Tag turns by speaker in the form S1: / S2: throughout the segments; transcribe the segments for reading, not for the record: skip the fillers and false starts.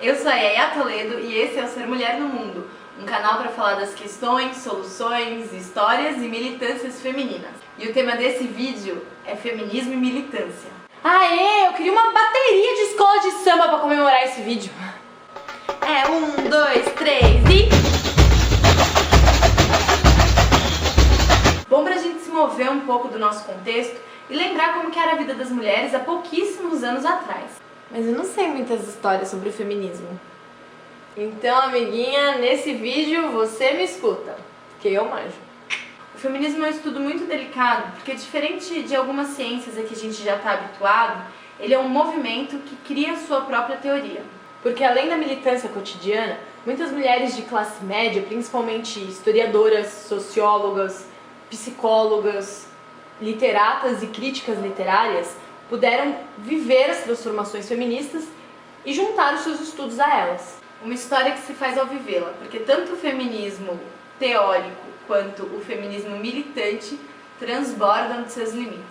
S1: Eu sou a Yaya Toledo e esse é o Ser Mulher no Mundo, um canal para falar das questões, soluções, histórias e militâncias femininas. E o tema desse vídeo é feminismo e militância.
S2: Aê, eu queria uma bateria de escola de samba para comemorar esse vídeo.
S1: É 1, 2, 3 e... Bom pra gente se mover um pouco do nosso contexto e lembrar como que era a vida das mulheres há pouquíssimos anos atrás.
S2: Mas eu não sei muitas histórias sobre o feminismo. Então, amiguinha, nesse vídeo você me escuta, que eu manjo.
S1: O feminismo é um estudo muito delicado, porque diferente de algumas ciências a que a gente já está habituado, ele é um movimento que cria sua própria teoria.
S2: Porque além da militância cotidiana, muitas mulheres de classe média, principalmente historiadoras, sociólogas, psicólogas, literatas e críticas literárias, puderam viver as transformações feministas e juntar os seus estudos a elas.
S1: Uma história que se faz ao vivê-la, porque tanto o feminismo teórico quanto o feminismo militante transbordam de seus limites.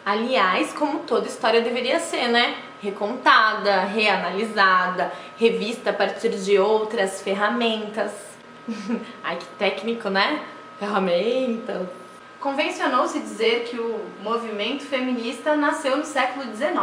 S2: Aliás, como toda história deveria ser, né? Recontada, reanalisada, revista a partir de outras ferramentas. Ai, que técnico, né? Ferramentas.
S1: Convencionou-se dizer que o movimento feminista nasceu no século XIX.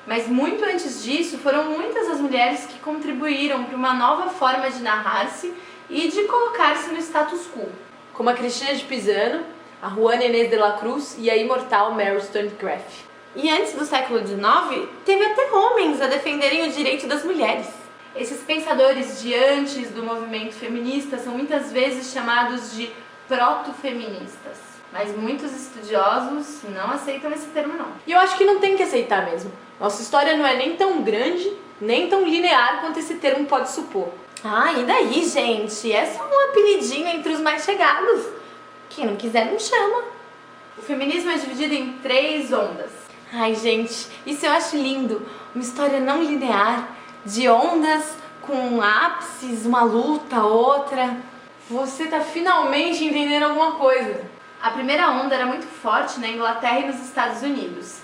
S1: Mas muito antes disso, foram muitas as mulheres que contribuíram para uma nova forma de narrar-se e de colocar-se no status quo.
S2: Como a Cristina de Pisano, a Juana Inês de la Cruz e a imortal Mary Wollstonecraft.
S1: E antes do século XIX, teve até homens a defenderem o direito das mulheres. Esses pensadores de antes do movimento feminista são muitas vezes chamados de proto-feministas. Mas muitos estudiosos não aceitam esse termo não.
S2: E eu acho que não tem que aceitar mesmo. Nossa história não é nem tão grande, nem tão linear quanto esse termo pode supor.
S1: Ah, e daí, gente? É só um apelidinho entre os mais chegados. Quem não quiser não chama. O feminismo é dividido em 3 ondas.
S2: Ai, gente, isso eu acho lindo. Uma história não linear, de ondas com ápices, uma luta, outra. Você tá finalmente entendendo alguma coisa.
S1: A primeira onda era muito forte na Inglaterra e nos Estados Unidos,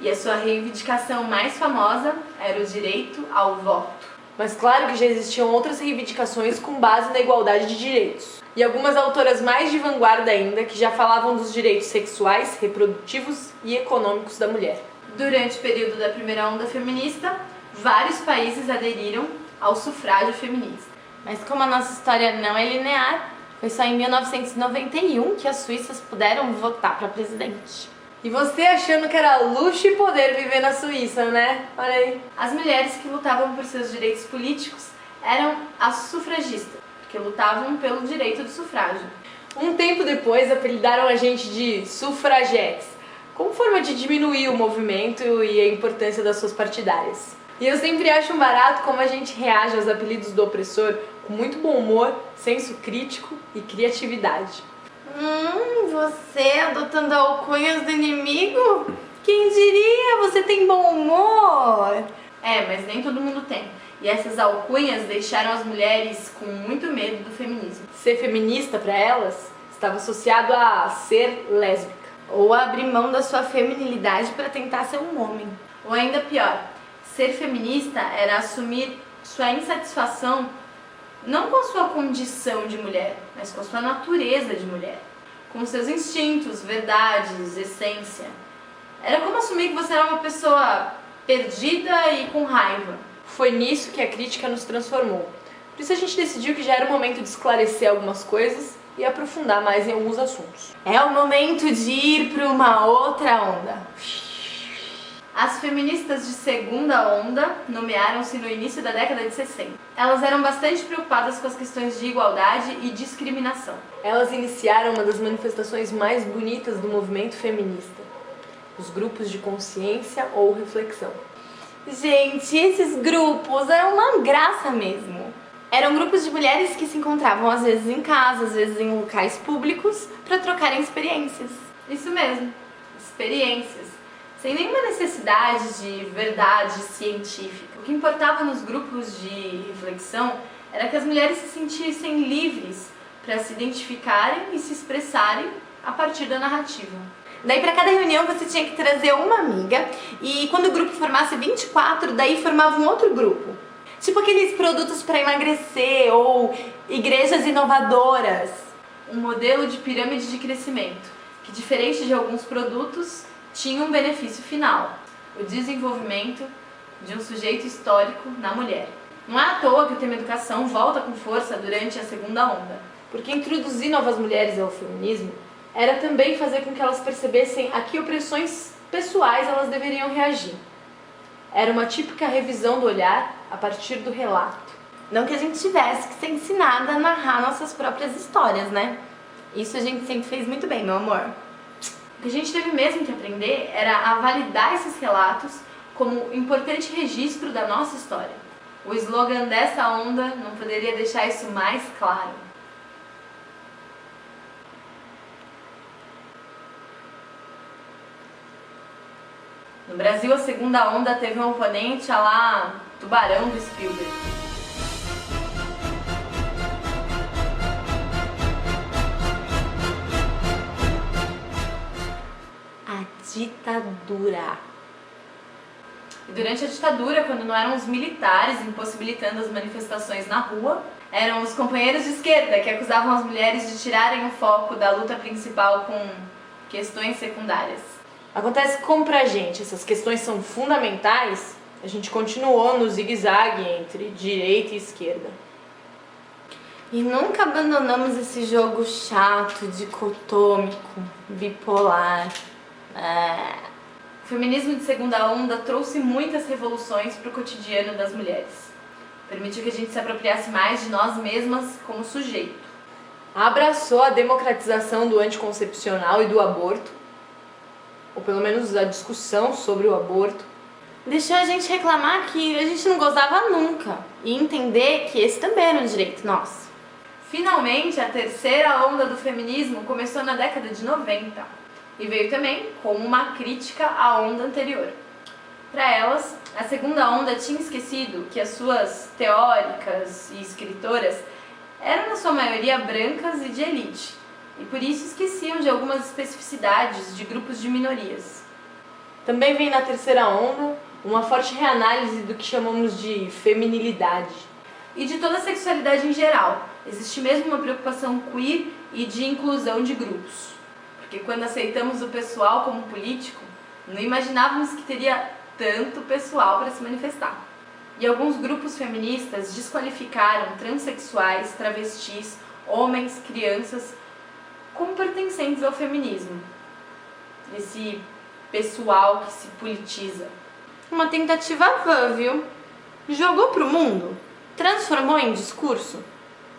S1: e a sua reivindicação mais famosa era o direito ao voto.
S2: Mas claro que já existiam outras reivindicações com base na igualdade de direitos. E algumas autoras mais de vanguarda ainda que já falavam dos direitos sexuais, reprodutivos e econômicos da mulher.
S1: Durante o período da primeira onda feminista, vários países aderiram ao sufrágio feminista.
S2: Mas como a nossa história não é linear, foi só em 1991 que as suíças puderam votar para presidente. E você achando que era luxo e poder viver na Suíça, né? Olha aí.
S1: As mulheres que lutavam por seus direitos políticos eram as sufragistas, que lutavam pelo direito do sufrágio.
S2: Um tempo depois, apelidaram a gente de sufragettes, como forma de diminuir o movimento e a importância das suas partidárias. E eu sempre acho um barato como a gente reage aos apelidos do opressor com muito bom humor, senso crítico e criatividade.
S1: Você adotando alcunhas do inimigo? Quem diria? Você tem bom humor? É, mas nem todo mundo tem. E essas alcunhas deixaram as mulheres com muito medo do feminismo.
S2: Ser feminista para elas estava associado a ser lésbica.
S1: Ou a abrir mão da sua feminilidade para tentar ser um homem. Ou ainda pior, ser feminista era assumir sua insatisfação não com a sua condição de mulher, mas com a sua natureza de mulher, com seus instintos, verdades, essência. Era como assumir que você era uma pessoa perdida e com raiva.
S2: Foi nisso que a crítica nos transformou. Por isso a gente decidiu que já era o momento de esclarecer algumas coisas e aprofundar mais em alguns assuntos.
S1: É o momento de ir para uma outra onda. As feministas de segunda onda nomearam-se no início da década de 60. Elas eram bastante preocupadas com as questões de igualdade e discriminação.
S2: Elas iniciaram uma das manifestações mais bonitas do movimento feminista, os grupos de consciência ou reflexão.
S1: Gente, esses grupos eram uma graça mesmo. Eram grupos de mulheres que se encontravam às vezes em casa, às vezes em locais públicos, para trocarem experiências. Isso mesmo, experiências. Sem nenhuma necessidade de verdade científica. O que importava nos grupos de reflexão era que as mulheres se sentissem livres para se identificarem e se expressarem a partir da narrativa. Daí para cada reunião você tinha que trazer uma amiga e quando o grupo formasse 24, daí formava um outro grupo. Tipo aqueles produtos para emagrecer ou igrejas inovadoras.
S2: Um modelo de pirâmide de crescimento, que diferente de alguns produtos, tinha um benefício final: o desenvolvimento de um sujeito histórico na mulher. Não é à toa que o tema educação volta com força durante a segunda onda, porque introduzir novas mulheres ao feminismo era também fazer com que elas percebessem a que opressões pessoais elas deveriam reagir. Era uma típica revisão do olhar a partir do relato.
S1: Não que a gente tivesse que ser ensinada a narrar nossas próprias histórias, né? Isso a gente sempre fez muito bem, meu amor.
S2: O que a gente teve mesmo que aprender era a validar esses relatos como importante registro da nossa história. O slogan dessa onda não poderia deixar isso mais claro. No Brasil, a segunda onda teve um oponente à la Tubarão do Spielberg.
S1: A ditadura.
S2: E durante a ditadura, quando não eram os militares impossibilitando as manifestações na rua, eram os companheiros de esquerda que acusavam as mulheres de tirarem o foco da luta principal com questões secundárias.
S3: Acontece como pra gente essas questões são fundamentais, a gente continuou no zigue-zague entre direita e esquerda.
S1: E nunca abandonamos esse jogo chato, dicotômico, bipolar.
S2: O feminismo de segunda onda trouxe muitas revoluções para o cotidiano das mulheres. Permitiu que a gente se apropriasse mais de nós mesmas como sujeito.
S3: Abraçou a democratização do anticoncepcional e do aborto, ou pelo menos a discussão sobre o aborto.
S1: Deixou a gente reclamar que a gente não gozava nunca e entender que esse também era um direito nosso.
S2: Finalmente, a terceira onda do feminismo começou na década de 90 e veio também como uma crítica à onda anterior. Para elas, a segunda onda tinha esquecido que as suas teóricas e escritoras eram na sua maioria brancas e de elite, e por isso esqueciam de algumas especificidades de grupos de minorias.
S3: Também vem na terceira onda uma forte reanálise do que chamamos de feminilidade.
S2: E de toda a sexualidade em geral. Existe mesmo uma preocupação queer e de inclusão de grupos. Porque quando aceitamos o pessoal como político, não imaginávamos que teria tanto pessoal para se manifestar. E alguns grupos feministas desqualificaram transexuais, travestis, homens, crianças como pertencentes ao feminismo. Esse pessoal que se politiza.
S1: Uma tentativa vã, viu? Jogou pro mundo, transformou em discurso.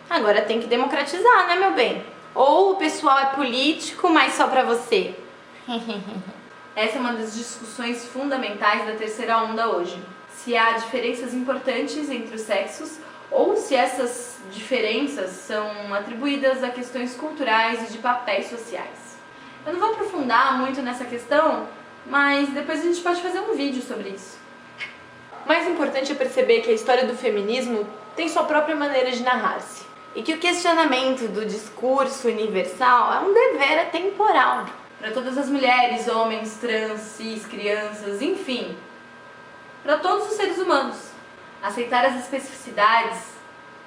S1: Agora tem que democratizar, né, meu bem? Ou o pessoal é político, mas só pra você.
S2: Essa é uma das discussões fundamentais da terceira onda hoje. Se há diferenças importantes entre os sexos ou se essas diferenças são atribuídas a questões culturais e de papéis sociais. Eu não vou aprofundar muito nessa questão, mas depois a gente pode fazer um vídeo sobre isso.
S3: Mais importante é perceber que a história do feminismo tem sua própria maneira de narrar-se.
S1: E que o questionamento do discurso universal é um dever atemporal.
S2: Para todas as mulheres, homens, trans, cis, crianças, enfim, para todos os seres humanos. Aceitar as especificidades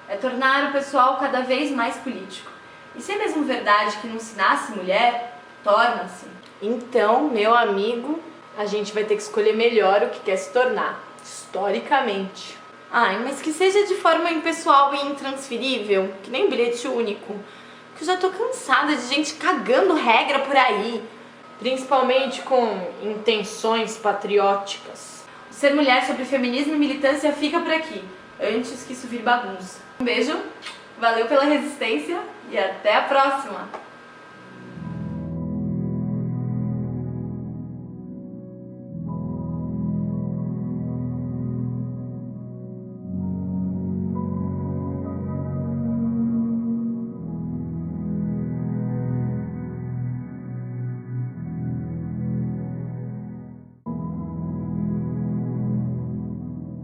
S2: é tornar o pessoal cada vez mais político. E se é mesmo verdade que não se nasce mulher, torna-se.
S1: Então, meu amigo,
S3: A gente vai ter que escolher melhor o que quer se tornar, historicamente.
S1: ai, mas que seja de forma impessoal e intransferível, que nem bilhete único. Que eu já tô cansada de gente cagando regra por aí.
S3: Principalmente com intenções patrióticas.
S2: O Ser Mulher sobre Feminismo e Militância fica por aqui, antes que isso vire bagunça. Um beijo, valeu pela resistência e até a próxima!